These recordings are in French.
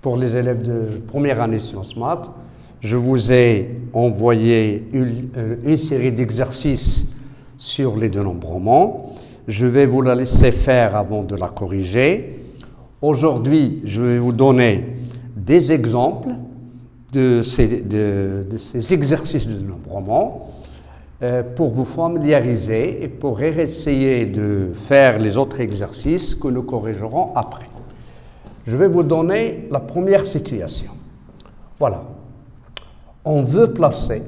pour les élèves de première année sciences maths, je vous ai envoyé une série d'exercices sur les dénombrements. Je vais vous la laisser faire avant de la corriger. Aujourd'hui, je vais vous donner des exemples de ces exercices de dénombrement pour vous familiariser et pour essayer de faire les autres exercices que nous corrigerons après. Je vais vous donner la première situation. Voilà. On veut placer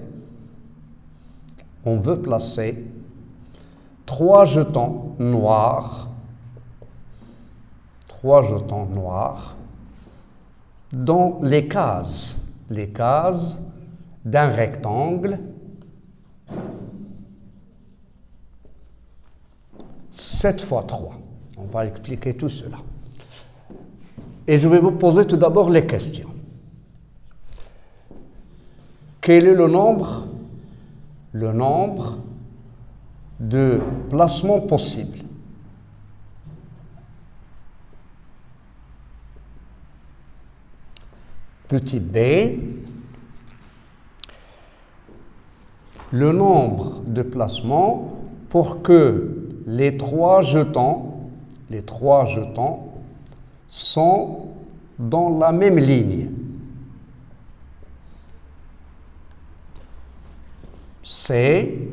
3 jetons noirs dans les cases d'un rectangle 7 x 3. On va expliquer tout cela. Et je vais vous poser tout d'abord les questions. Quel est le nombre de placements possibles? Petit b, le nombre de placements pour que les trois jetons sont dans la même ligne. C,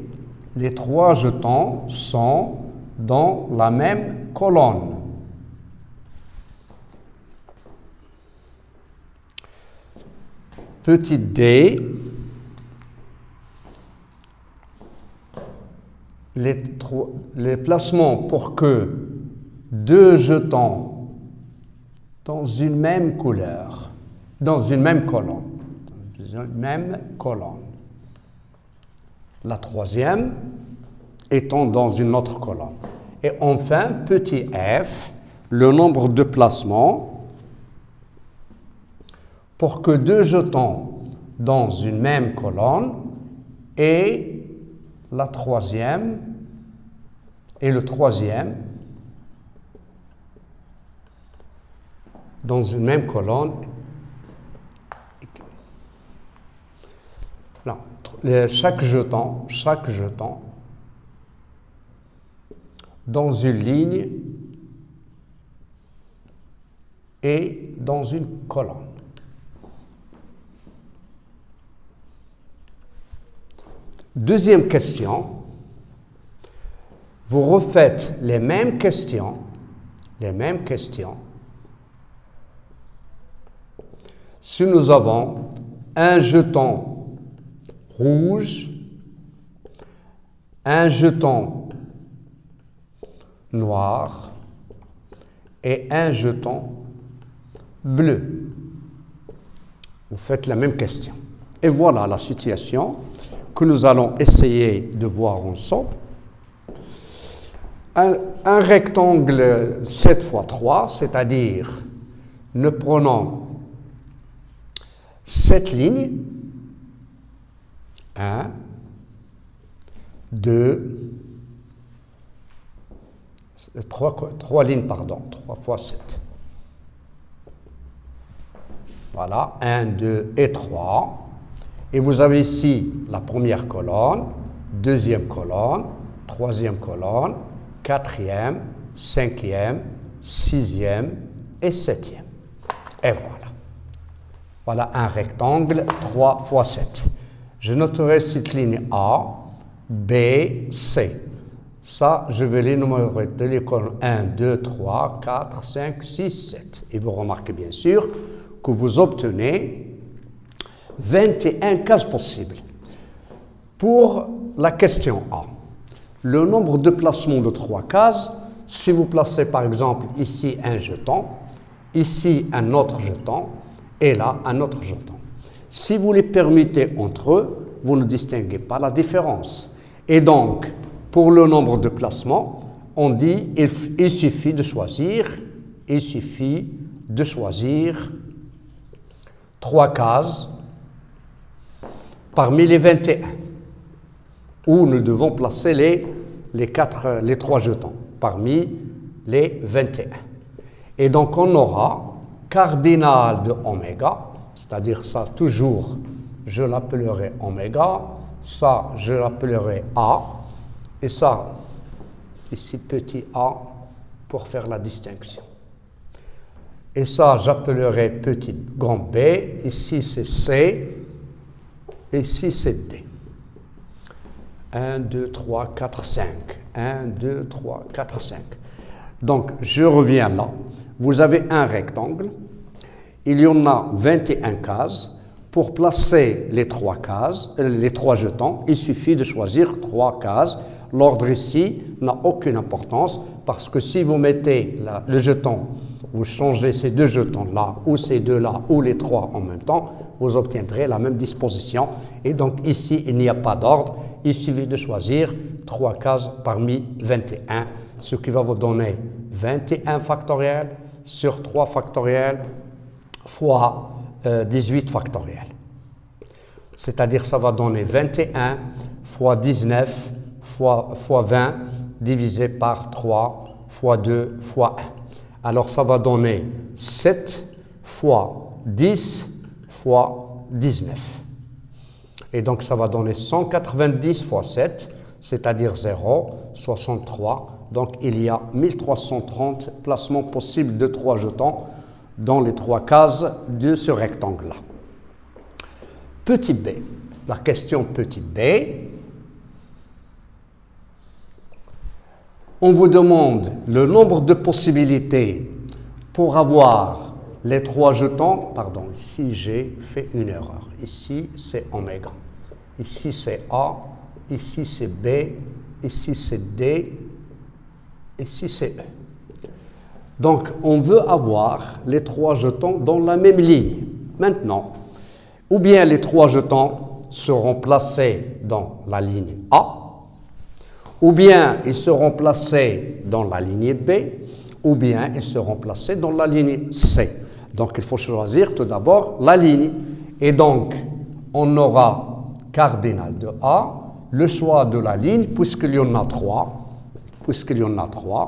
les 3 jetons sont dans la même colonne. Petit d, les placements pour que 2 jetons dans une même couleur, dans une même colonne. La troisième étant dans une autre colonne. Et enfin, petit f, le nombre de placements pour que 2 jetons dans une même colonne et le troisième dans une même colonne. Non, chaque jeton dans une ligne et dans une colonne. Deuxième question, vous refaites les mêmes questions. Si nous avons un jeton rouge, un jeton noir et un jeton bleu. Vous faites la même question. Et voilà la situation que nous allons essayer de voir ensemble. Un rectangle 7 x 3, c'est-à-dire nous prenons cette ligne, 1, 2, 3 lignes, pardon, 3 x 7. Voilà, 1, 2 et 3. Et vous avez ici la première colonne, deuxième colonne, troisième colonne, quatrième, cinquième, sixième et septième. Et voilà. Voilà un rectangle 3 x 7. Je noterai cette ligne A, B, C. Ça, je vais les numéroter, les colonnes 1, 2, 3, 4, 5, 6, 7. Et vous remarquez bien sûr que vous obtenez 21 cases possibles. Pour la question A, le nombre de placements de 3 cases, si vous placez par exemple ici un jeton, ici un autre jeton, et là un autre jeton. Si vous les permettez entre eux, vous ne distinguez pas la différence. Et donc, pour le nombre de placements, on dit il suffit de choisir 3 cases parmi les 21, où nous devons placer les 3 jetons parmi les 21. Et donc on aura cardinal de oméga, c'est-à-dire ça toujours, je l'appellerai oméga, ça je l'appellerai A, et ça, ici petit a, pour faire la distinction. Et ça, j'appellerai petit grand B, ici c'est C, et ici c'est D. 1, 2, 3, 4, 5. 1, 2, 3, 4, 5. Donc, je reviens là. Vous avez un rectangle. Il y en a 21 cases. Pour placer les 3 cases, les 3 jetons, il suffit de choisir 3 cases. L'ordre ici n'a aucune importance parce que si vous mettez le jeton, vous changez ces 2 jetons-là, ou ces 2-là, ou les 3 en même temps, vous obtiendrez la même disposition. Et donc ici, il n'y a pas d'ordre. Il suffit de choisir 3 cases parmi 21, ce qui va vous donner 21 factoriel sur 3 factoriel fois 18 factoriel. C'est-à-dire ça va donner 21 fois 19 fois 20 divisé par 3 fois 2 fois 1. Alors ça va donner 7 fois 10 fois 19. Et donc, ça va donner 190 fois 7, c'est-à-dire 0, 63. Donc, il y a 1330 placements possibles de 3 jetons dans les 3 cases de ce rectangle-là. Petit b, la question petit b. On vous demande le nombre de possibilités pour avoir les 3 jetons. Pardon, ici j'ai fait une erreur. Ici c'est oméga. Ici c'est A, ici c'est B, ici c'est D, ici c'est E. Donc on veut avoir les 3 jetons dans la même ligne. Maintenant, ou bien les 3 jetons seront placés dans la ligne A, ou bien ils seront placés dans la ligne B, ou bien ils seront placés dans la ligne C. Donc il faut choisir tout d'abord la ligne. Et donc on aura cardinal de A, le choix de la ligne, puisqu'il y en a 3,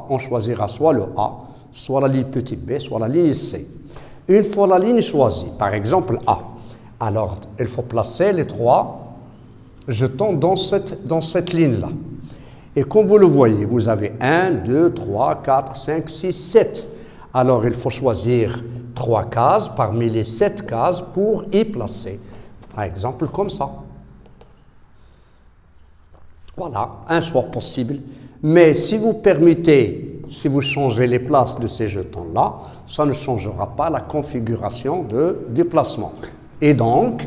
on choisira soit le A, soit la ligne petit b, soit la ligne C. Une fois la ligne choisie, par exemple A, alors il faut placer les 3 jetons dans cette ligne-là. Et comme vous le voyez, vous avez 1, 2, 3, 4, 5, 6, 7. Alors il faut choisir 3 cases parmi les 7 cases pour y placer. Par exemple, comme ça. Voilà, un choix possible. Mais si vous permettez, si vous changez les places de ces jetons-là, ça ne changera pas la configuration du placement. Et donc,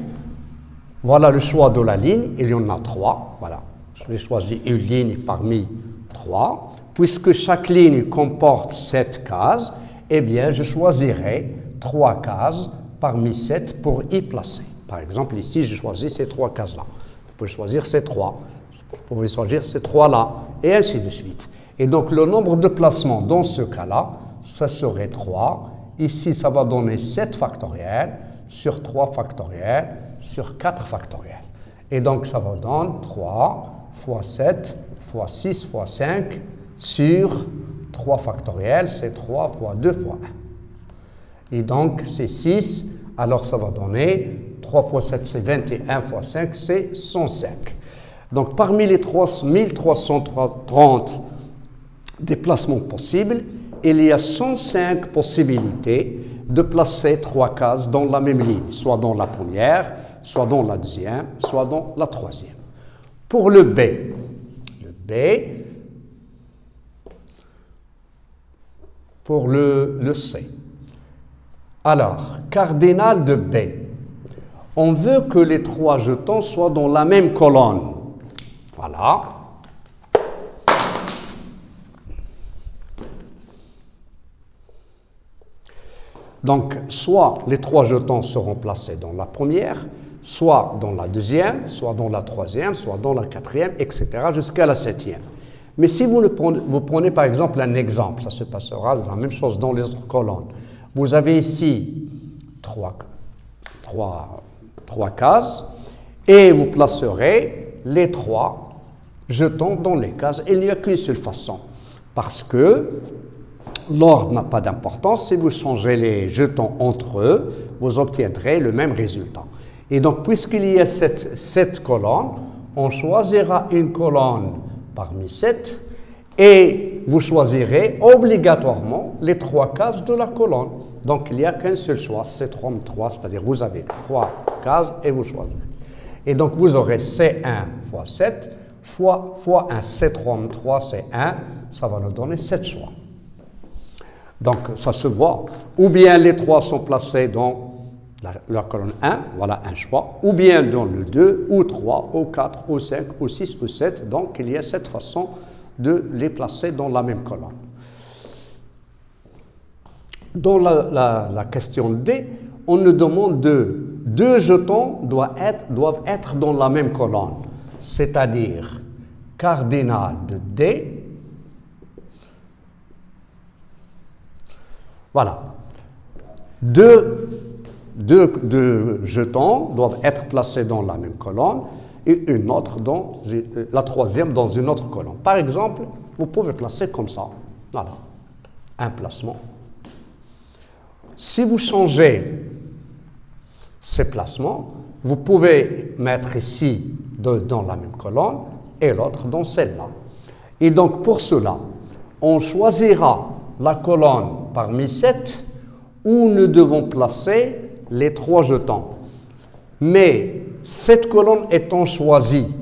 voilà le choix de la ligne. Il y en a 3. Voilà, j'ai choisi une ligne parmi 3. Puisque chaque ligne comporte 7 cases, eh bien, je choisirai 3 cases parmi 7 pour y placer. Par exemple, ici, je choisis ces 3 cases-là. Vous pouvez choisir ces 3. Vous pouvez choisir ces 3-là, et ainsi de suite. Et donc, le nombre de placements dans ce cas-là, ça serait 3. Ici, ça va donner 7 factoriels sur 3 factoriels sur 4 factoriels. Et donc, ça va donner 3 fois 7 fois 6 fois 5 sur 3 factoriels, c'est 3 fois 2 fois 1. Et donc, c'est 6, alors ça va donner 3 fois 7, c'est 21 fois 5, c'est 105. Donc, parmi les 1330 déplacements possibles, il y a 105 possibilités de placer 3 cases dans la même ligne, soit dans la première, soit dans la deuxième, soit dans la troisième. Pour le B, pour le C. Alors, cardinal de B. On veut que les 3 jetons soient dans la même colonne. Voilà. Donc, soit les 3 jetons seront placés dans la première, soit dans la deuxième, soit dans la troisième, soit dans la quatrième, etc., jusqu'à la 7e. Mais si vous prenez par exemple un exemple, ça se passera la même chose dans les autres colonnes. Vous avez ici 3 cases et vous placerez les 3 jetons dans les cases. Il n'y a qu'une seule façon, parce que l'ordre n'a pas d'importance. Si vous changez les jetons entre eux, vous obtiendrez le même résultat. Et donc, puisqu'il y a sept colonnes, on choisira une colonne parmi 7 et vous choisirez obligatoirement les 3 cases de la colonne. Donc, il n'y a qu'un seul choix, c'est 3, c'est-à-dire vous avez 3 cases et vous choisissez. Et donc, vous aurez C1 fois 7 fois 1, C3, c'est 1, ça va nous donner 7 choix. Donc, ça se voit. Ou bien les 3 sont placés dans la colonne 1, voilà un choix, ou bien dans le 2, ou 3, ou 4, ou 5, ou 6, ou 7. Donc, il y a 7 façons de les placer dans la même colonne. Dans la question D, on nous demande deux jetons doivent être dans la même colonne, c'est-à-dire cardinal de D. Voilà. Deux jetons doivent être placés dans la même colonne et la troisième dans une autre colonne. Par exemple, vous pouvez placer comme ça. Voilà. Un placement. Si vous changez ces placements, vous pouvez mettre ici dans la même colonne et l'autre dans celle-là. Et donc, pour cela, on choisira la colonne parmi 7 où nous devons placer les 3 jetons. Mais cette colonne étant choisie,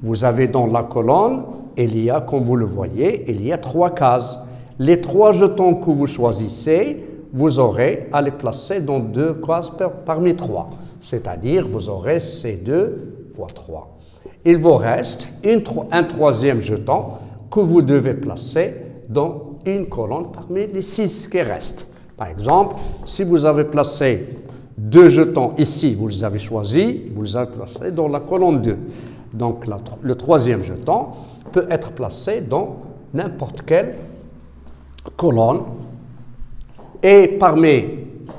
vous avez dans la colonne, il y a, comme vous le voyez, il y a 3 cases. Les 3 jetons que vous choisissez, vous aurez à les placer dans 2 cases parmi 3. C'est-à-dire, vous aurez C2 fois 3. Il vous reste un troisième jeton que vous devez placer dans une colonne parmi les 6 qui restent. Par exemple, si vous avez placé 2 jetons ici, vous les avez choisis, vous les avez placés dans la colonne 2. Donc, le troisième jeton peut être placé dans n'importe quelle colonne. Et parmi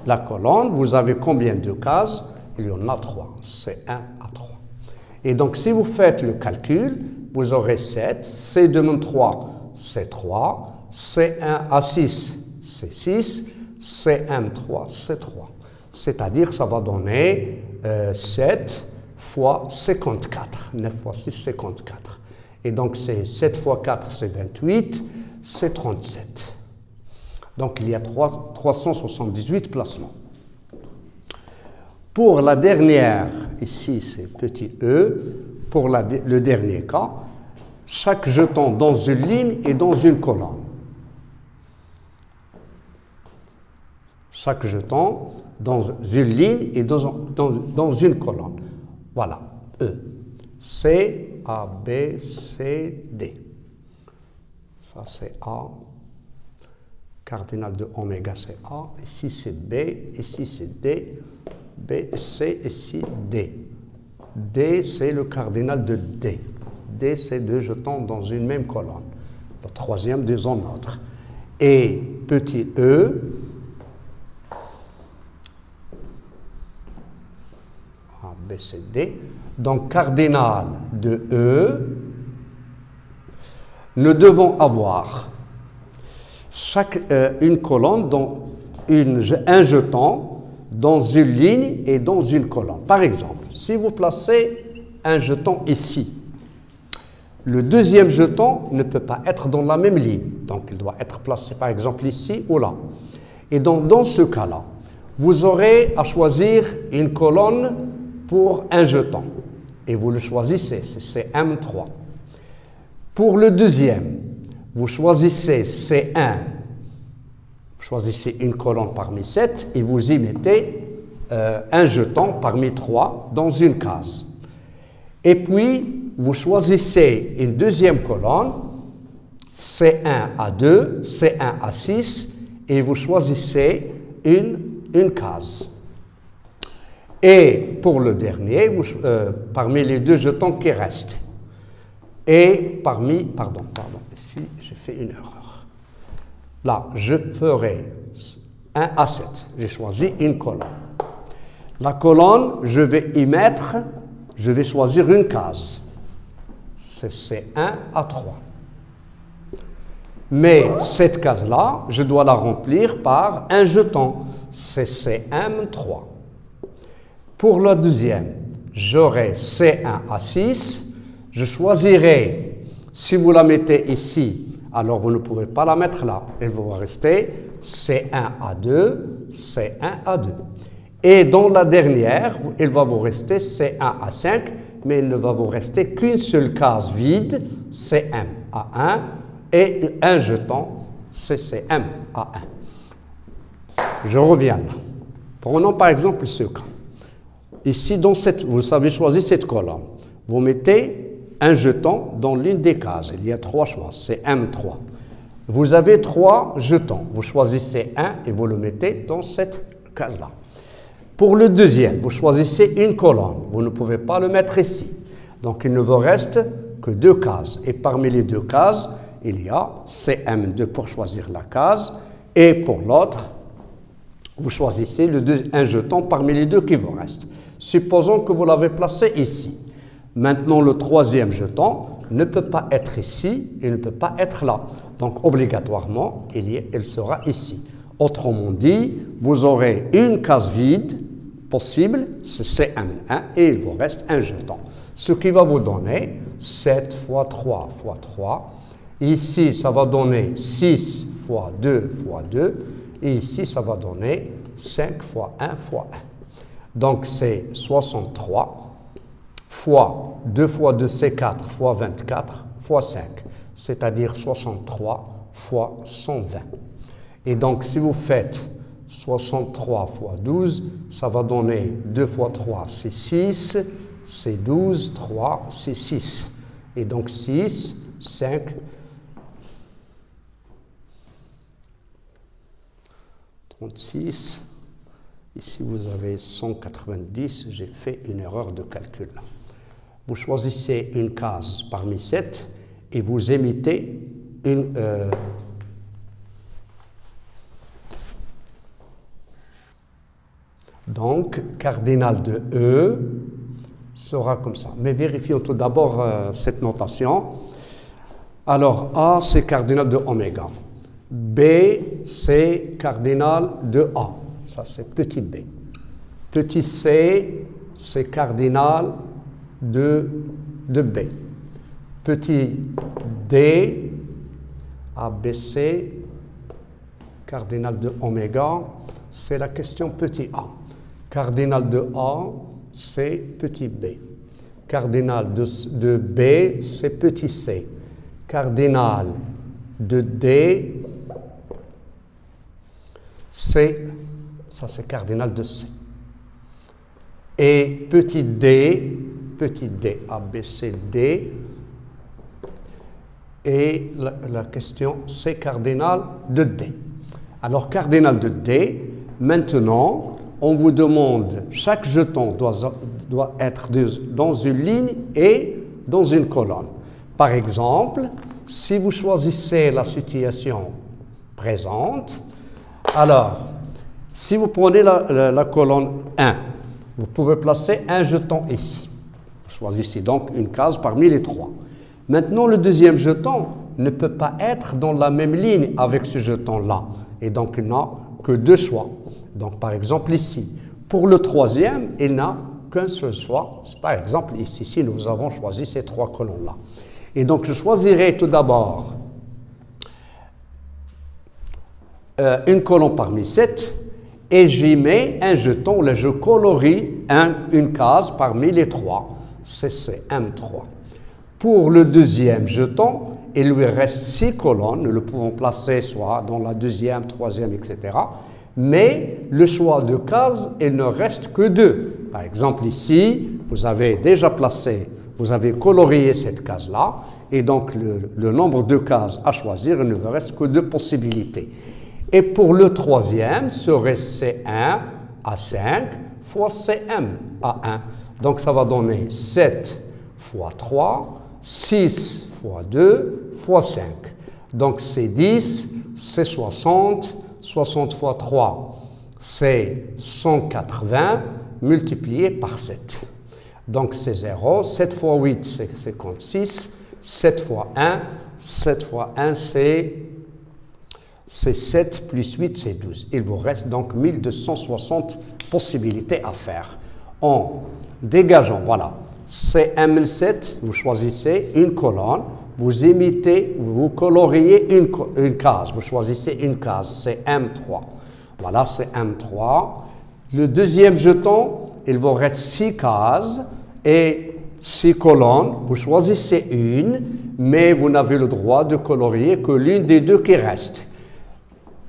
la colonne, vous avez combien de cases? Il y en a 3. C'est 1 à 3. Et donc, si vous faites le calcul, vous aurez 7. C2 3, c'est 3. C1 à 6, c'est 6. C1 3, c'est 3. C'est-à-dire, ça va donner 7 fois 54. 9 fois 6, 54. Et donc, c'est 7 fois 4, c'est 28. C'est 37. Donc, il y a 378 placements. Pour la dernière, ici, c'est petit e. Pour le dernier cas, chaque jeton dans une ligne et dans une colonne. Chaque jeton dans une ligne et dans une colonne. Voilà, E. C, A, B, C, D. Ça, c'est A. Cardinal de oméga, c'est A. Ici, c'est B. Ici, c'est D. B, C, ici, D. D, c'est le cardinal de D. D, c'est 2 jetons dans une même colonne. Le troisième dans une autre. Et petit e, A, B, C, D. Donc, cardinal de E, nous devons avoir une colonne, un jeton dans une ligne et dans une colonne. Par exemple, si vous placez un jeton ici, le deuxième jeton ne peut pas être dans la même ligne. Donc, il doit être placé, par exemple, ici ou là. Et donc, dans ce cas-là, vous aurez à choisir une colonne pour un jeton. Et vous le choisissez, c'est M3. Pour le deuxième, vous choisissez C1, vous choisissez une colonne parmi 7 et vous y mettez un jeton parmi 3 dans une case. Et puis, vous choisissez une deuxième colonne, C1 à 2, C1 à 6, et vous choisissez une case. Et pour le dernier, parmi les 2 jetons qui restent, et pardon, ici j'ai fait une erreur. Là, je ferai 1 à 7, j'ai choisi une colonne. La colonne, je vais choisir une case. C'est 1 à 3. Mais cette case-là, je dois la remplir par un jeton. C'est CM3. Pour la deuxième, j'aurai C1 à 6. Je choisirai, si vous la mettez ici, alors vous ne pouvez pas la mettre là. Elle va rester C1 à 2, C1 à 2. Et dans la dernière, il va vous rester C1 à 5, mais il ne va vous rester qu'une seule case vide, CM à 1, et un jeton, CCM à 1. Je reviens là. Prenons par exemple ce cas. Ici, vous avez choisi cette colonne. Vous mettez un jeton dans l'une des cases. Il y a 3 choix, c'est M3. Vous avez 3 jetons. Vous choisissez un et vous le mettez dans cette case-là. Pour le deuxième, vous choisissez une colonne. Vous ne pouvez pas le mettre ici. Donc, il ne vous reste que 2 cases. Et parmi les 2 cases, il y a CM2 pour choisir la case. Et pour l'autre, vous choisissez un jeton parmi les 2 qui vous restent. Supposons que vous l'avez placé ici. Maintenant, le troisième jeton ne peut pas être ici et ne peut pas être là. Donc, obligatoirement, il sera ici. Autrement dit, vous aurez une case vide possible, c'est CM1, et il vous reste un jeton. Ce qui va vous donner 7 fois 3 fois 3. Ici, ça va donner 6 fois 2 fois 2. Et ici, ça va donner 5 fois 1 fois 1. Donc, c'est 63 fois 2 fois 2, c'est 4 fois 24 fois 5. C'est-à-dire 63 fois 120. Et donc, si vous faites 63 fois 12, ça va donner 2 fois 3, c'est 6, c'est 12, 3, c'est 6. Et donc, 6, 5, 36. Ici, vous avez 190. J'ai fait une erreur de calcul. Vous choisissez une case parmi 7 et vous émettez une... Donc, cardinal de E sera comme ça. Mais vérifions tout d'abord cette notation. Alors, A, c'est cardinal de oméga. B, c'est cardinal de A. Ça, c'est petit b. Petit c, c'est cardinal de b. Petit d, ABC, cardinal de oméga, c'est la question petit a. Cardinal de A, c'est petit b. Cardinal de B, c'est petit c. Cardinal de D, ça c'est cardinal de C. Et petit d, A, B, C, D, et la question c'est cardinal de D. Alors cardinal de D, maintenant on vous demande, chaque jeton doit être dans une ligne et dans une colonne. Par exemple, si vous choisissez la situation présente, alors, si vous prenez la colonne 1, vous pouvez placer un jeton ici. Vous choisissez donc une case parmi les 3. Maintenant, le deuxième jeton ne peut pas être dans la même ligne avec ce jeton-là. Et donc, il n'a que 2 choix. Donc, par exemple, ici. Pour le troisième, il n'a qu'un seul choix. Par exemple, ici, nous avons choisi ces 3 colonnes-là. Et donc, je choisirai tout d'abord une colonne parmi 7 et j'y mets un jeton, là je colorie une case parmi les 3, c'est M3. Pour le deuxième jeton, il lui reste 6 colonnes, nous le pouvons placer soit dans la deuxième, troisième, etc. Mais le choix de case, il ne reste que 2. Par exemple ici, vous avez déjà placé, vous avez colorié cette case-là, et donc le nombre de cases à choisir, il ne vous reste que 2 possibilités. Et pour le troisième, serait C1 à 5 fois CM à 1. Donc ça va donner 7 fois 3, 6 fois 2 fois 5. Donc c'est 10, c'est 60, 60 fois 3, c'est 180 multiplié par 7. Donc c'est 0, 7 fois 8 c'est 56, 7 fois 1, 7 fois 1 c'est c'est 7 plus 8, c'est 12. Il vous reste donc 1260 possibilités à faire. En dégageant, voilà, c'est M7, vous choisissez une colonne, vous imitez, vous coloriez une case, vous choisissez une case, c'est M3. Voilà, c'est M3. Le deuxième jeton, il vous reste 6 cases et 6 colonnes. Vous choisissez une, mais vous n'avez le droit de colorier que l'une des deux qui reste.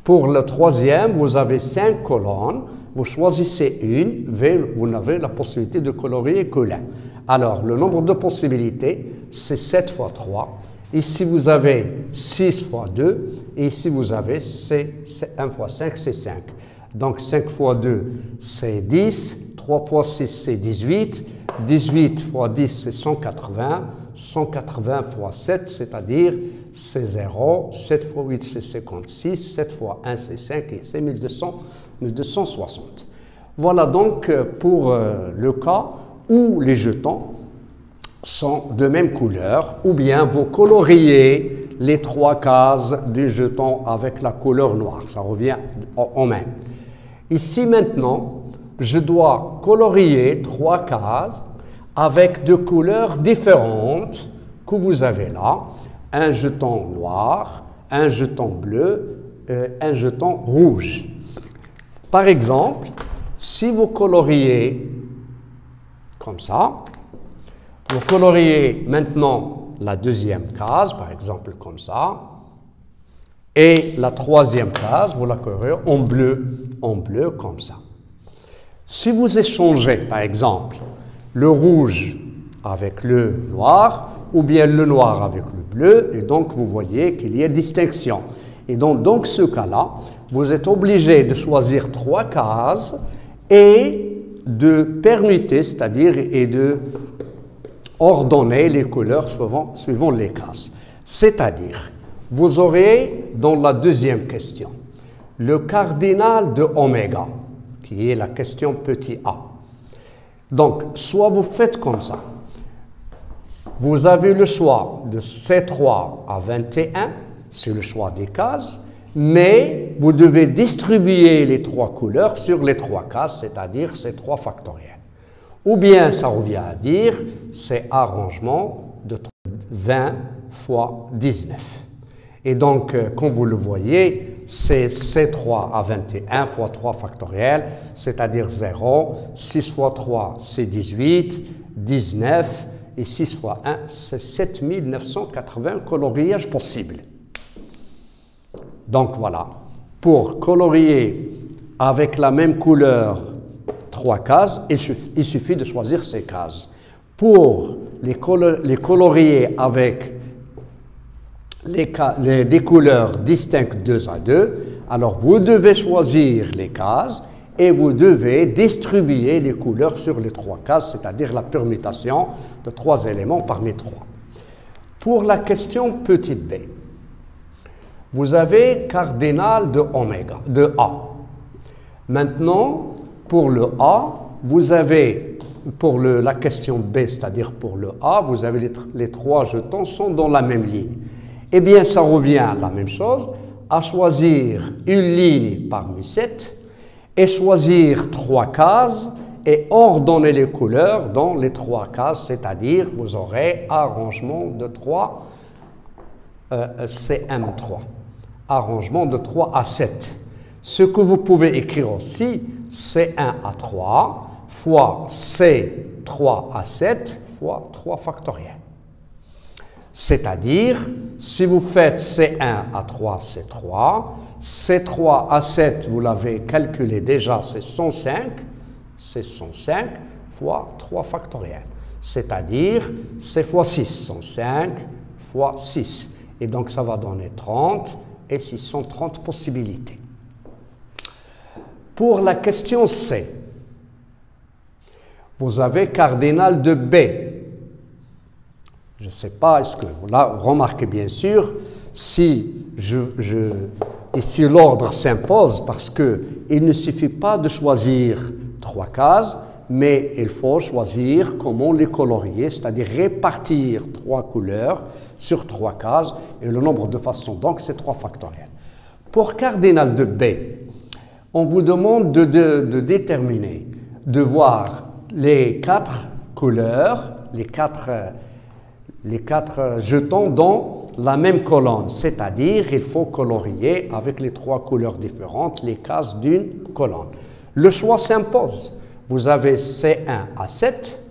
Pour le troisième, vous avez 5 colonnes. Vous choisissez une, mais vous n'avez la possibilité de colorier que l'un. Alors, le nombre de possibilités, c'est 7 fois 3. Ici, vous avez 6 fois 2. Et ici, vous avez 1 fois 5, c'est 5. Donc, 5 fois 2, c'est 10. 3 fois 6, c'est 18. 18 fois 10, c'est 180. 180 fois 7, c'est-à-dire c'est 0. 7 fois 8, c'est 56. 7 fois 1, c'est 5. Et c'est 1260. Voilà donc pour le cas où les jetons sont de même couleur, ou bien vous coloriez les 3 cases du jeton avec la couleur noire. Ça revient au même. Ici maintenant, je dois colorier 3 cases avec 2 couleurs différentes que vous avez là. Un jeton noir, un jeton bleu, un jeton rouge. Par exemple, si vous coloriez comme ça, vous coloriez maintenant la deuxième case, par exemple comme ça, et la troisième case, vous la colorez en bleu comme ça. Si vous échangez, par exemple, le rouge avec le noir, ou bien le noir avec le bleu, et donc vous voyez qu'il y a distinction. Et donc, dans ce cas-là, vous êtes obligé de choisir 3 cases et de permuter, c'est-à-dire et de ordonner les couleurs suivant les cases. C'est-à-dire, vous aurez dans la deuxième question le cardinal de oméga, qui est la question petit a. Donc, soit vous faites comme ça. Vous avez le choix de C3 à 21, c'est le choix des cases, mais vous devez distribuer les 3 couleurs sur les 3 cases, c'est-à-dire c'est 3 factoriels. Ou bien, ça revient à dire, c'est arrangement de 20 fois 19. Et donc, comme vous le voyez, c'est C3 à 21 fois 3 factoriels, c'est-à-dire 0. 6 fois 3, c'est 18, 19, et 6 fois 1, c'est 7980 coloriages possibles. Donc voilà, pour colorier avec la même couleur 3 cases, il suffit de choisir ces cases. Pour les colorier avec des couleurs distinctes 2 à 2, alors vous devez choisir les cases et vous devez distribuer les couleurs sur les 3 cases, c'est-à-dire la permutation de 3 éléments parmi 3. Pour la question petit b, vous avez cardinal de oméga, de A. Maintenant, pour le A, vous avez, pour la question B, c'est-à-dire pour le A, vous avez les 3 jetons sont dans la même ligne. Eh bien, ça revient à la même chose, à choisir une ligne parmi 7 et choisir 3 cases et ordonner les couleurs dans les 3 cases, c'est-à-dire vous aurez arrangement de 3, CM3. Arrangement de 3 à 7. Ce que vous pouvez écrire aussi, C1 à 3 fois C3 à 7 fois 3 factoriels. C'est-à-dire, si vous faites C1 à 3, c'est 3. C3 à 7, vous l'avez calculé déjà, c'est 105. C'est 105 fois 3 factoriels. C'est-à-dire, C fois 6, 105 fois 6. Et donc, ça va donner 30 et 630 possibilités. Pour la question C, vous avez cardinal de B. Je ne sais pas, est-ce que vous remarquez bien sûr, si l'ordre s'impose, parce qu'il ne suffit pas de choisir 3 cases, mais il faut choisir comment les colorier, c'est-à-dire répartir 3 couleurs sur 3 cases, et le nombre de façons, donc c'est 3 factoriels. Pour cardinal de B, on vous demande de déterminer, de voir les 4 couleurs, les quatre jetons dans la même colonne, c'est-à-dire il faut colorier avec les 3 couleurs différentes les cases d'une colonne. Le choix s'impose. Vous avez C1 à 7,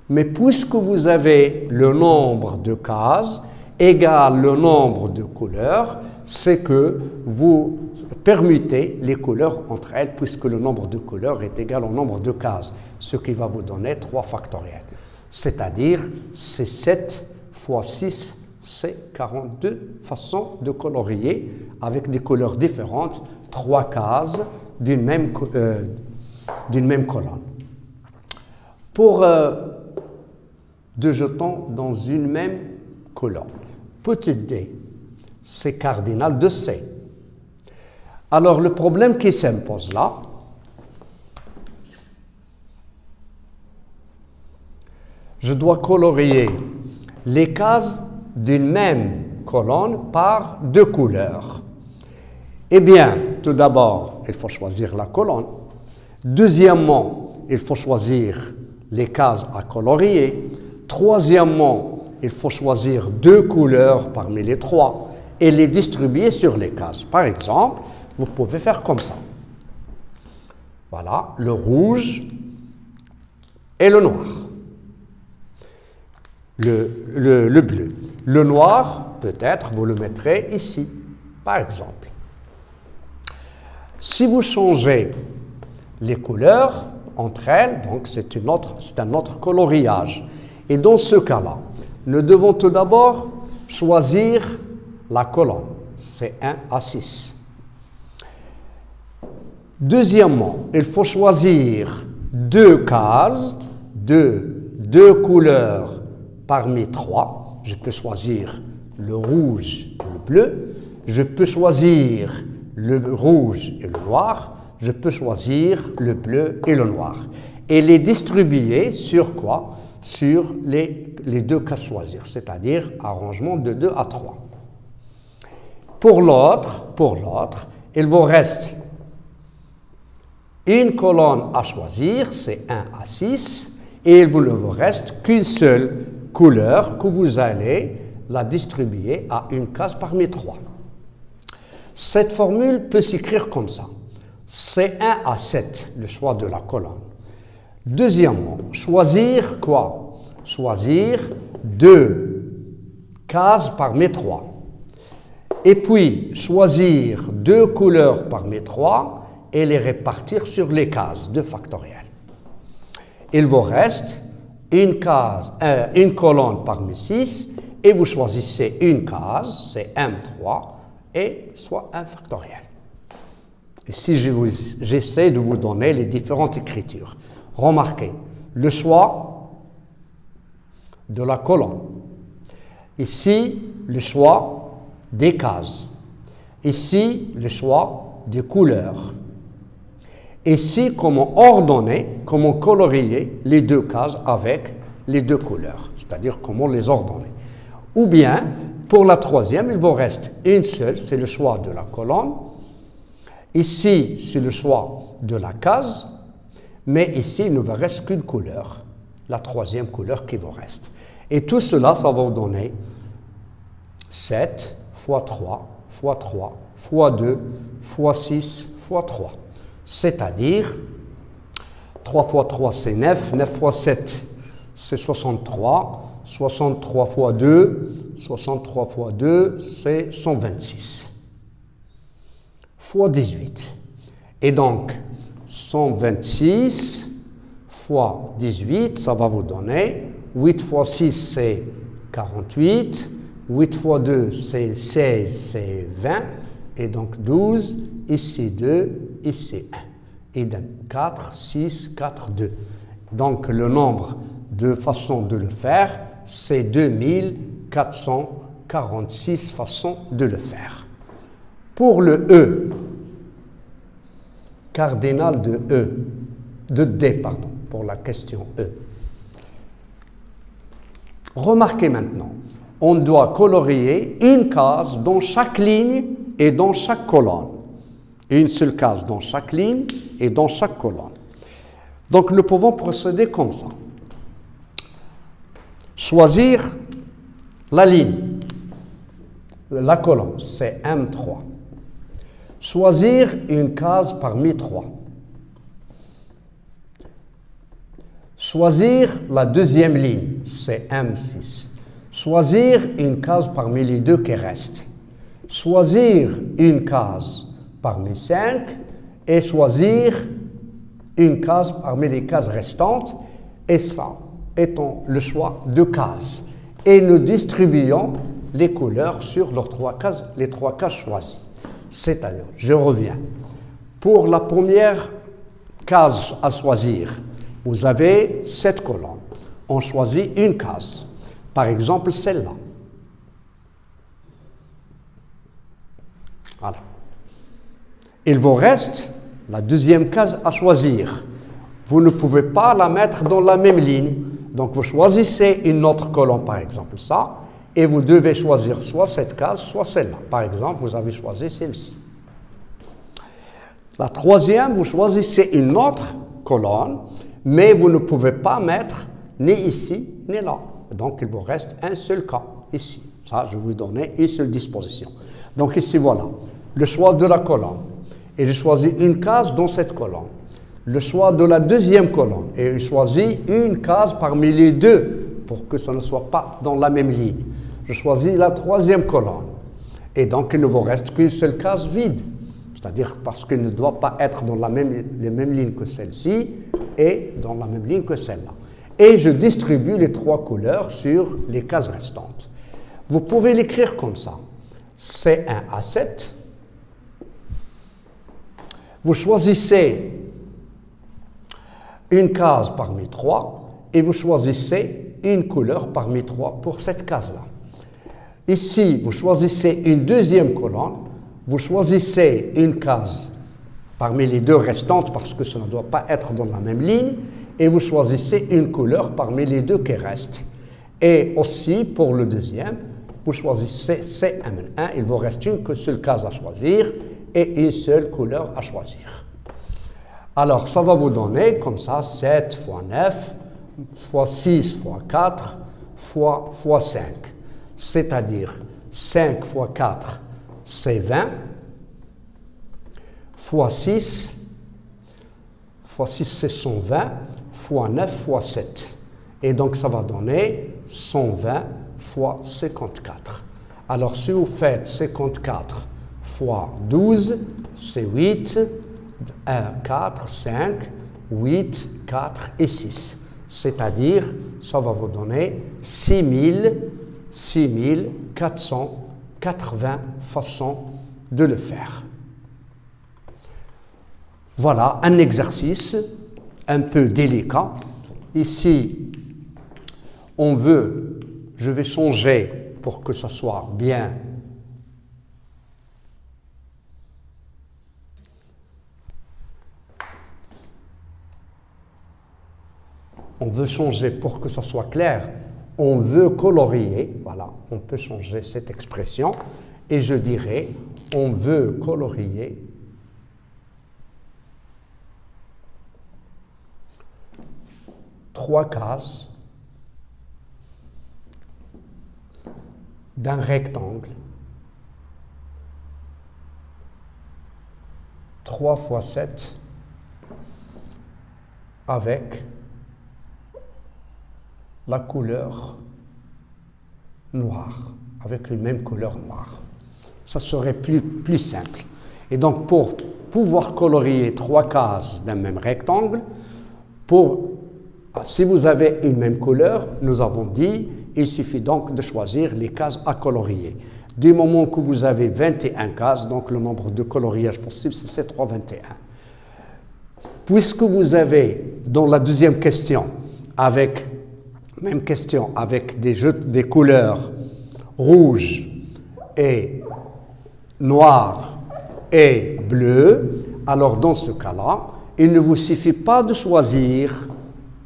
mais puisque vous avez le nombre de cases égal le nombre de couleurs, c'est que vous permutez les couleurs entre elles, puisque le nombre de couleurs est égal au nombre de cases, ce qui va vous donner 3 factoriels. C'est-à-dire, c'est 7 fois 6, c'est 42 façons de colorier avec des couleurs différentes, 3 cases d'une même colonne. Pour 2 jetons dans une même colonne, petit d, c'est cardinal de C. Alors le problème qui s'impose là, je dois colorier les cases d'une même colonne par 2 couleurs. Eh bien, tout d'abord, il faut choisir la colonne. Deuxièmement, il faut choisir les cases à colorier. Troisièmement, il faut choisir 2 couleurs parmi les 3 et les distribuer sur les cases. Par exemple, vous pouvez faire comme ça. Voilà, le rouge et le noir. Le bleu. Le noir, peut-être, vous le mettrez ici, par exemple. Si vous changez les couleurs entre elles, donc c'est un autre coloriage. Et dans ce cas-là, nous devons tout d'abord choisir la colonne, c'est 1 à 6. Deuxièmement, il faut choisir 2 cases, 2 couleurs parmi 3. Je peux choisir le rouge et le bleu. Je peux choisir le rouge et le noir. Je peux choisir le bleu et le noir. Et les distribuer sur quoi? Sur les 2 cases choisir, c'est-à-dire arrangement de 2 à 3. Pour l'autre, il vous reste une colonne à choisir, c'est 1 à 6, et il ne vous reste qu'une seule couleur que vous allez la distribuer à une case parmi 3. Cette formule peut s'écrire comme ça. C'est 1 à 7, le choix de la colonne. Deuxièmement, choisir quoi? Choisir 2 cases parmi 3. Et puis, choisir 2 couleurs parmi 3 et les répartir sur les cases, 2 factoriels. Il vous reste une colonne parmi 6 et vous choisissez une case, c'est M3, et soit 1 factoriel. Ici, j'essaie de vous donner les différentes écritures. Remarquez, le choix de la colonne. Ici, le choix des cases. Ici, le choix des couleurs. Ici, comment ordonner, comment colorier les 2 cases avec les 2 couleurs, c'est-à-dire comment les ordonner. Ou bien, pour la troisième, il vous reste une seule, c'est le choix de la colonne. Ici, c'est le choix de la case, mais ici, il ne vous reste qu'une couleur, la troisième couleur qui vous reste. Et tout cela, ça va vous donner 7 fois 3 fois 3 fois 2 fois 6 fois 3. C'est-à-dire, 3 fois 3, c'est 9, 9 fois 7, c'est 63, 63 fois 2, 63 fois 2, c'est 126. Fois 18. Et donc, 126 fois 18, ça va vous donner 8 fois 6, c'est 48. 8 fois 2, c'est 16, c'est 20. Et donc 12, ici 2, ici 1. Et donc 4, 6, 4, 2. Donc le nombre de façons de le faire, c'est 2446 façons de le faire. Pour le E, cardinal de E, de D, pardon, pour la question E. Remarquez maintenant, on doit colorier une case dans chaque ligne et dans chaque colonne. Une seule case dans chaque ligne et dans chaque colonne. Donc nous pouvons procéder comme ça. Choisir la ligne, la colonne, c'est M3. Choisir une case parmi 3. Choisir la deuxième ligne, c'est M6. Choisir une case parmi les deux qui restent. Choisir une case parmi 5 et choisir une case parmi les cases restantes, et ça étant le choix de cases. Et nous distribuons les couleurs sur les trois cases choisies. C'est-à-dire, je reviens. Pour la première case à choisir, vous avez 7 colonnes. On choisit une case. Par exemple, celle-là. Voilà. Il vous reste la deuxième case à choisir. Vous ne pouvez pas la mettre dans la même ligne. Donc, vous choisissez une autre colonne, par exemple ça, et vous devez choisir soit cette case, soit celle-là. Par exemple, vous avez choisi celle-ci. La troisième, vous choisissez une autre colonne, mais vous ne pouvez pas mettre ni ici, ni là. Donc, il vous reste un seul cas, ici. Ça, je vais vous donner une seule disposition. Donc, ici, voilà, le choix de la colonne. Et je choisis une case dans cette colonne. Le choix de la deuxième colonne. Et je choisis une case parmi les deux, pour que ça ne soit pas dans la même ligne. Je choisis la troisième colonne. Et donc, il ne vous reste qu'une seule case vide. C'est-à-dire parce qu'il ne doit pas être dans les mêmes lignes que celle-ci et dans la même ligne que celle-là. Et je distribue les 3 couleurs sur les cases restantes. Vous pouvez l'écrire comme ça. C1 à 7. Vous choisissez une case parmi 3 et vous choisissez une couleur parmi 3 pour cette case-là. Ici, vous choisissez une deuxième colonne. Vous choisissez une case parmi les deux restantes parce que ça ne doit pas être dans la même ligne et vous choisissez une couleur parmi les deux qui restent. Et aussi, pour le deuxième, vous choisissez C1, il vous reste une seule case à choisir et une seule couleur à choisir. Alors, ça va vous donner comme ça 7 fois 9 fois 6 fois 4 fois 5. C'est-à-dire 5 fois 4, c'est 20, fois 6 c'est 120, fois 9 fois 7. Et donc ça va donner 120 fois 54. Alors si vous faites 54 fois 12, c'est 8, 1, 4, 5, 8, 4 et 6. C'est-à-dire, ça va vous donner 6480 façons de le faire. Voilà un exercice un peu délicat. Ici, je vais changer pour que ça soit bien. On veut changer pour que ça soit clair. On veut colorier, voilà, on peut changer cette expression, et je dirais, on veut colorier trois cases d'un rectangle 3 fois 7 avec la couleur noire, avec une même couleur noire. Ça serait plus simple. Et donc, pour pouvoir colorier 3 cases d'un même rectangle, si vous avez une même couleur, nous avons dit, il suffit donc de choisir les cases à colorier. Du moment que vous avez 21 cases, donc le nombre de coloriages possible, c'est 321. Puisque vous avez, dans la deuxième question, même question, avec des couleurs rouge et noir et bleu, alors dans ce cas-là, il ne vous suffit pas de choisir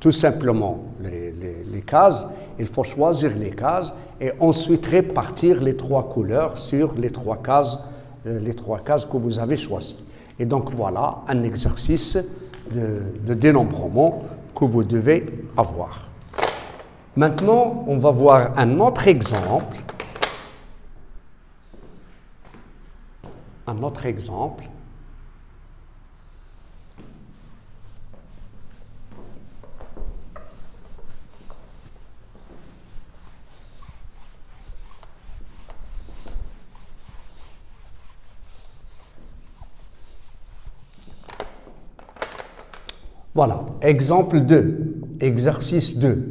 tout simplement les cases, il faut choisir les cases et ensuite répartir les 3 couleurs sur les 3 cases les 3 cases que vous avez choisies. Et donc voilà un exercice de dénombrement que vous devez avoir. Maintenant, on va voir un autre exemple. Un autre exemple. Voilà, exemple 2, exercice 2.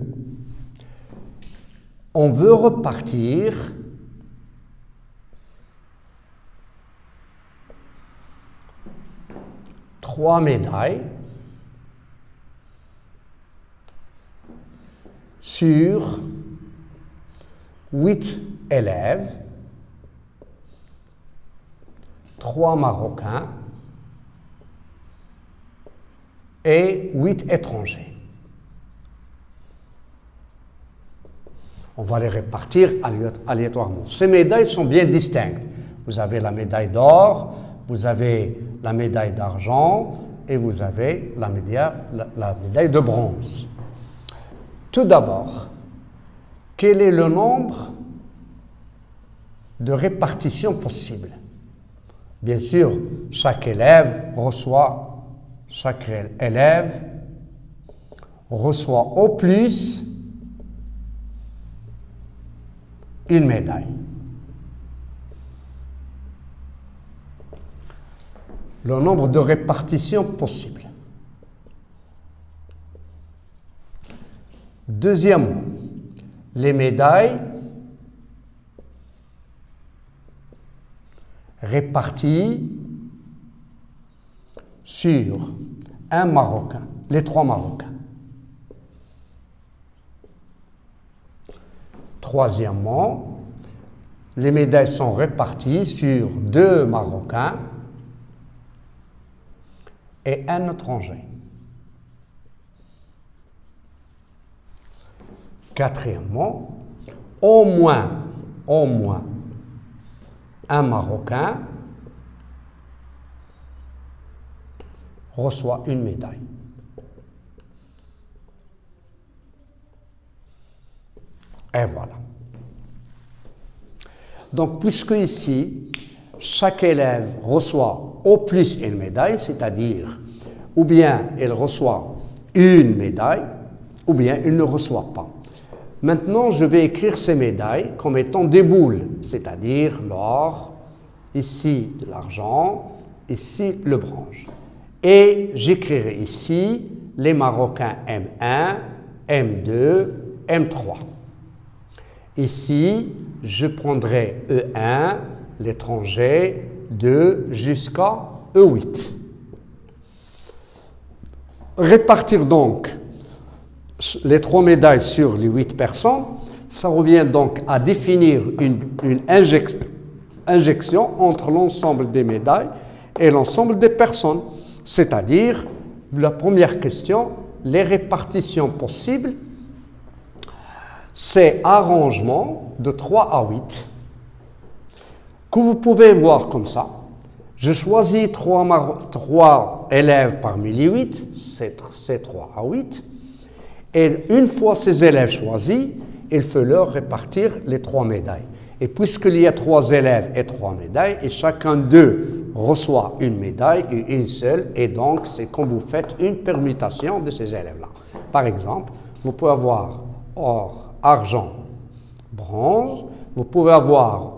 On veut repartir trois médailles sur 8 élèves, 3 Marocains et 8 étrangers. On va les répartir aléatoirement. Ces médailles sont bien distinctes. Vous avez la médaille d'or, vous avez la médaille d'argent et vous avez la médaille de bronze. Tout d'abord, quel est le nombre de répartitions possibles? Bien sûr, chaque élève reçoit au plus une médaille. Le nombre de répartitions possibles. Deuxièmement, les médailles réparties sur un Marocain, les 3 Marocains. Troisièmement, les médailles sont réparties sur 2 Marocains et un étranger. Quatrièmement, au moins un Marocain reçoit une médaille. Et voilà. Donc, puisque ici, chaque élève reçoit au plus une médaille, c'est-à-dire, ou bien il reçoit une médaille, ou bien il ne reçoit pas. Maintenant, je vais écrire ces médailles comme étant des boules, c'est-à-dire l'or, ici de l'argent, ici le bronze. Et j'écrirai ici les Marocains M1, M2, M3. Ici, je prendrai E1, l'étranger, 2 jusqu'à E8. Répartir donc les 3 médailles sur les 8 personnes, ça revient donc à définir une injection entre l'ensemble des médailles et l'ensemble des personnes. C'est-à-dire, la première question, les répartitions possibles, c'est arrangement de 3 à 8, que vous pouvez voir comme ça. Je choisis 3 élèves parmi les 8, c'est 3 à 8, et une fois ces élèves choisis, il faut leur répartir les 3 médailles. Et puisqu'il y a 3 élèves et 3 médailles, et chacun d'eux reçoit une médaille et une seule, et donc c'est comme vous faites une permutation de ces élèves-là. Par exemple, vous pouvez avoir or, argent, bronze, vous pouvez avoir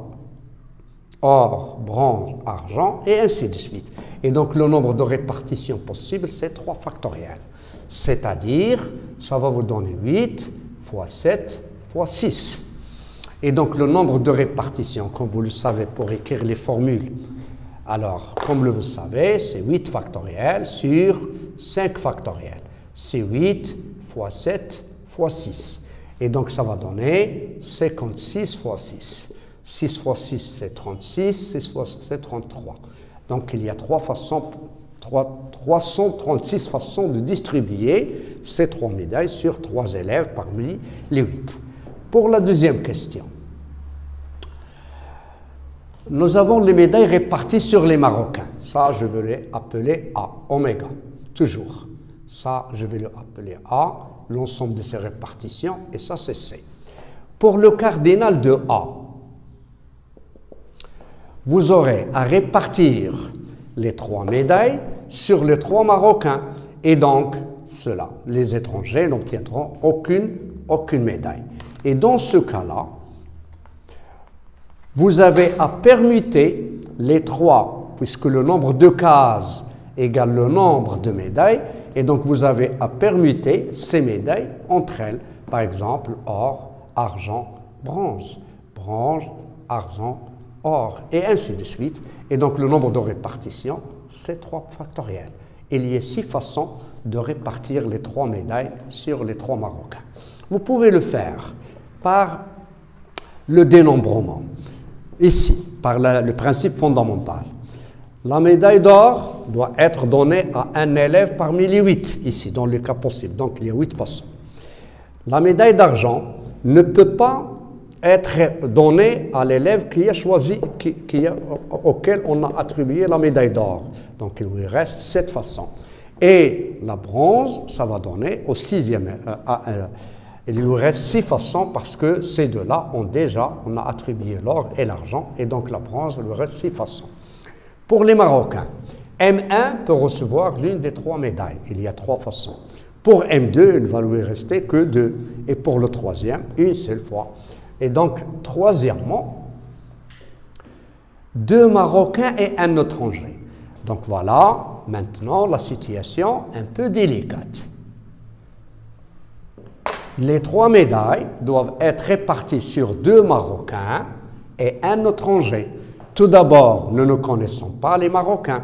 or, bronze, argent, et ainsi de suite. Et donc le nombre de répartitions possibles, c'est 3 factoriels. C'est-à-dire, ça va vous donner 8 fois 7 fois 6. Et donc le nombre de répartitions, comme vous le savez pour écrire les formules, alors comme vous le savez, c'est 8 factoriels sur 5 factoriels. C'est 8 fois 7 fois 6. Et donc ça va donner 56 fois 6. 6 fois 6, c'est 36, 6 fois 6, c'est 33. Donc il y a 336 façons de distribuer ces 3 médailles sur 3 élèves parmi les 8. Pour la deuxième question, nous avons les médailles réparties sur les Marocains. Ça, je vais les appeler A, oméga, toujours. Ça, je vais l'appeler A, l'ensemble de ces répartitions, et ça, c'est C. Pour le cardinal de A, vous aurez à répartir les 3 médailles sur les 3 Marocains. Et donc, cela, les étrangers n'obtiendront aucune médaille. Et dans ce cas-là, vous avez à permuter les 3, puisque le nombre de cases égale le nombre de médailles, et donc vous avez à permuter ces médailles entre elles. Par exemple, or, argent, bronze, bronze, argent, or, et ainsi de suite. Et donc le nombre de répartitions, c'est 3 factoriels. Il y a 6 façons de répartir les 3 médailles sur les 3 Marocains. Vous pouvez le faire par le dénombrement. Ici, par le principe fondamental. La médaille d'or doit être donnée à un élève parmi les 8, ici, dans le cas possible. Donc, il y a 8 passants. La médaille d'argent ne peut pas être donnée à l'élève qui a choisi, auquel on a attribué la médaille d'or. Donc, il lui reste 7 façons. Et la bronze, ça va donner au 6e. Il lui reste 6 façons parce que ces deux-là on a attribué l'or et l'argent, et donc la bronze, il lui reste 6 façons. Pour les Marocains, M1 peut recevoir l'une des 3 médailles. Il y a 3 façons. Pour M2, il ne va lui rester que 2. Et pour le 3e, une seule fois. Et donc, troisièmement, 2 Marocains et un étranger. Donc voilà, maintenant, la situation un peu délicate. Les 3 médailles doivent être réparties sur 2 Marocains et un étranger. Tout d'abord, nous ne connaissons pas les Marocains.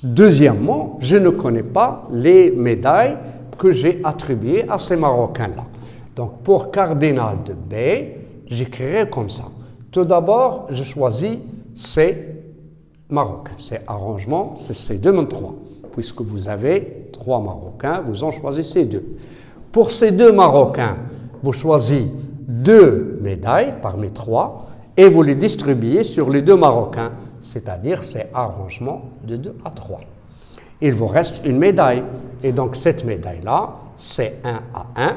Deuxièmement, je ne connais pas les médailles que j'ai attribuées à ces Marocains-là. Donc, pour cardinal de B, j'écrirai comme ça. Tout d'abord, je choisis ces Marocains. Ces arrangements, c'est ces 2 moins 3. Puisque vous avez 3 Marocains, vous en choisissez 2. Pour ces 2 Marocains, vous choisissez 2 médailles parmi 3 et vous les distribuez sur les 2 Marocains, c'est-à-dire ces arrangements de 2 à 3. Il vous reste une médaille, et donc cette médaille-là, c'est 1 à 1.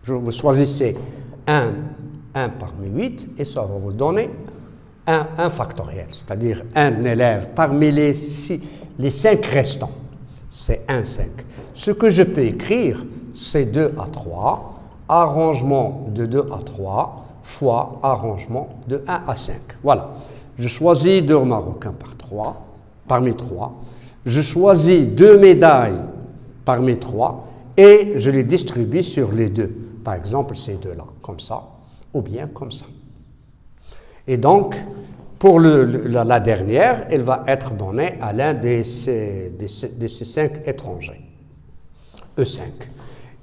Vous choisissez 1 parmi 8, et ça va vous donner un factoriel, c'est-à-dire un élève parmi les 5 restants. C'est 1, 5. Ce que je peux écrire, c'est 2 à 3, arrangement de 2 à 3, fois arrangement de 1 à 5. Voilà. Je choisis 2 Marocains parmi 3. Je choisis 2 médailles parmi 3 et je les distribue sur les 2. Par exemple, ces 2-là, comme ça, ou bien comme ça. Et donc, pour la dernière, elle va être donnée à l'un de ces 5 étrangers, E5.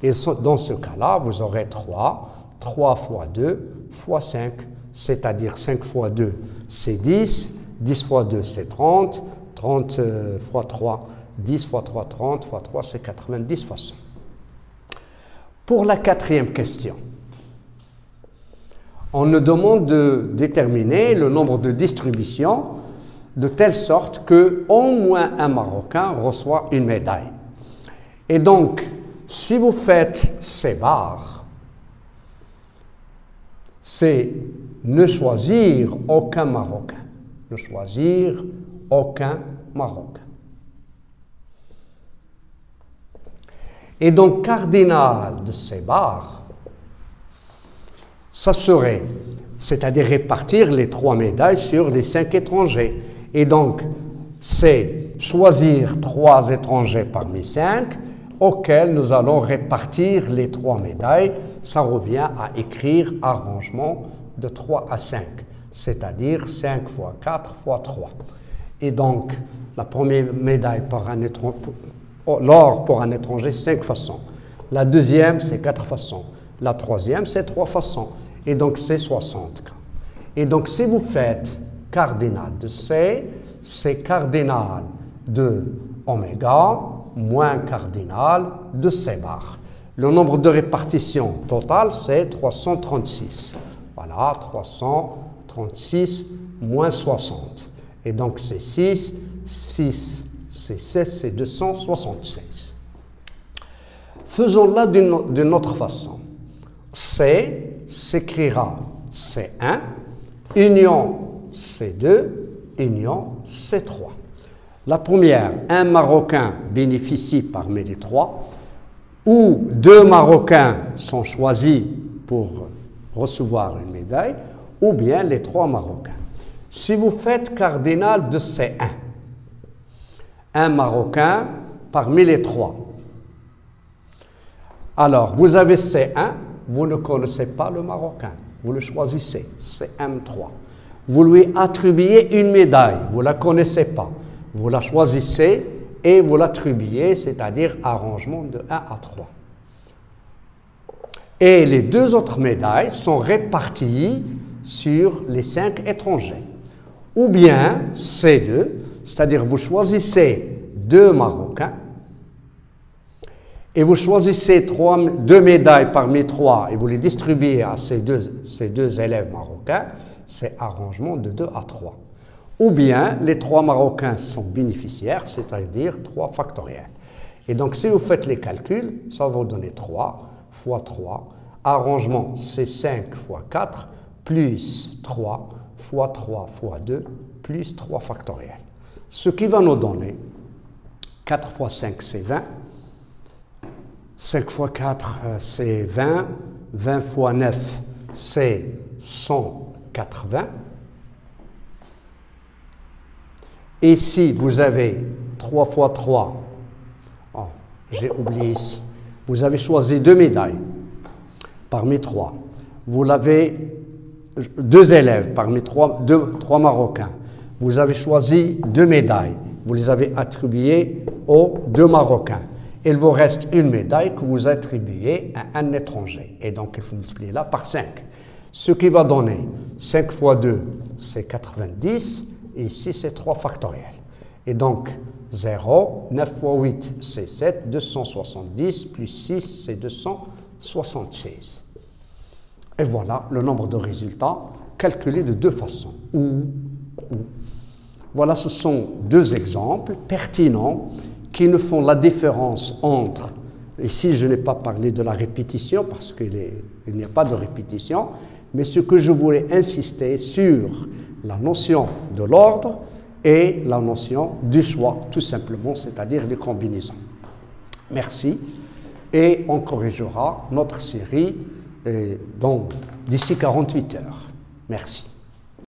Et dans ce cas-là, vous aurez 3 fois 2 fois 5, c'est-à-dire 5 fois 2, c'est 10, 10 fois 2, c'est 30, 30 fois 3, 10 fois 3, 30 fois 3, c'est 90 façons. Pour la 4e question, on nous demande de déterminer le nombre de distributions de telle sorte qu'au moins un Marocain reçoit une médaille. Et donc, si vous faites ces barres, c'est ne choisir aucun Marocain. Ne choisir aucun Marocain. Et donc, cardinal de ces barres, ça serait, c'est-à-dire répartir les 3 médailles sur les 5 étrangers. Et donc, c'est choisir 3 étrangers parmi 5 auxquels nous allons répartir les 3 médailles. Ça revient à écrire arrangement de 3 à 5, c'est-à-dire 5 fois 4 fois 3. Et donc, la première médaille par un étranger, l'or pour un étranger, 5 façons. La deuxième, c'est 4 façons. La troisième, c'est 3 façons. Et donc, c'est 60. Et donc, si vous faites cardinal de C, c'est cardinal de oméga moins cardinal de C bar. Le nombre de répartitions totales, c'est 336. Voilà, 336. 36 moins 60. Et donc c'est 6, 6, c'est 16, c'est 276. Faisons-la d'une autre façon. C s'écrira C1, union C2, union C3. La première, un Marocain bénéficie parmi les trois, ou deux Marocains sont choisis pour recevoir une médaille, ou bien les trois Marocains. Si vous faites cardinal de C1, un Marocain parmi les trois, alors vous avez C1, vous ne connaissez pas le Marocain, vous le choisissez, CM3. Vous lui attribuez une médaille, vous ne la connaissez pas, vous la choisissez et vous l'attribuez, c'est-à-dire arrangement de 1 à 3. Et les deux autres médailles sont réparties sur les 5 étrangers. Ou bien C2, c'est-à-dire vous choisissez 2 Marocains et vous choisissez 2 médailles parmi 3 et vous les distribuez à ces deux élèves marocains, c'est arrangement de 2 à 3. Ou bien les 3 Marocains sont bénéficiaires, c'est-à-dire 3 factoriels. Et donc si vous faites les calculs, ça va vous donner 3 fois 3, arrangement c'est 5 fois 4, plus 3 fois 3 fois 2, plus 3 factoriels. Ce qui va nous donner 4 fois 5 c'est 20, 5 fois 4 c'est 20, 20 fois 9 c'est 180. Et ici, vous avez 3 fois 3, oh, j'ai oublié ici, vous avez choisi 2 médailles parmi 3. Vous l'avez 2 élèves parmi 3 Marocains. Vous avez choisi 2 médailles, vous les avez attribuées aux 2 Marocains. Il vous reste une médaille que vous attribuez à un étranger. Et donc, il faut multiplier là par 5. Ce qui va donner 5 fois 2, c'est 90. Et ici, c'est 3 factoriels. Et donc, 0, 9 fois 8, c'est 7, 270, plus 6, c'est 276. Et voilà le nombre de résultats calculés de 2 façons. Voilà, ce sont 2 exemples pertinents qui nous font la différence entre, ici je n'ai pas parlé de la répétition parce qu'il n'y a pas de répétition, mais ce que je voulais insister sur la notion de l'ordre et la notion du choix, tout simplement, c'est-à-dire les combinaisons. Merci. Et on corrigera notre série d'ici 48 heures. Merci.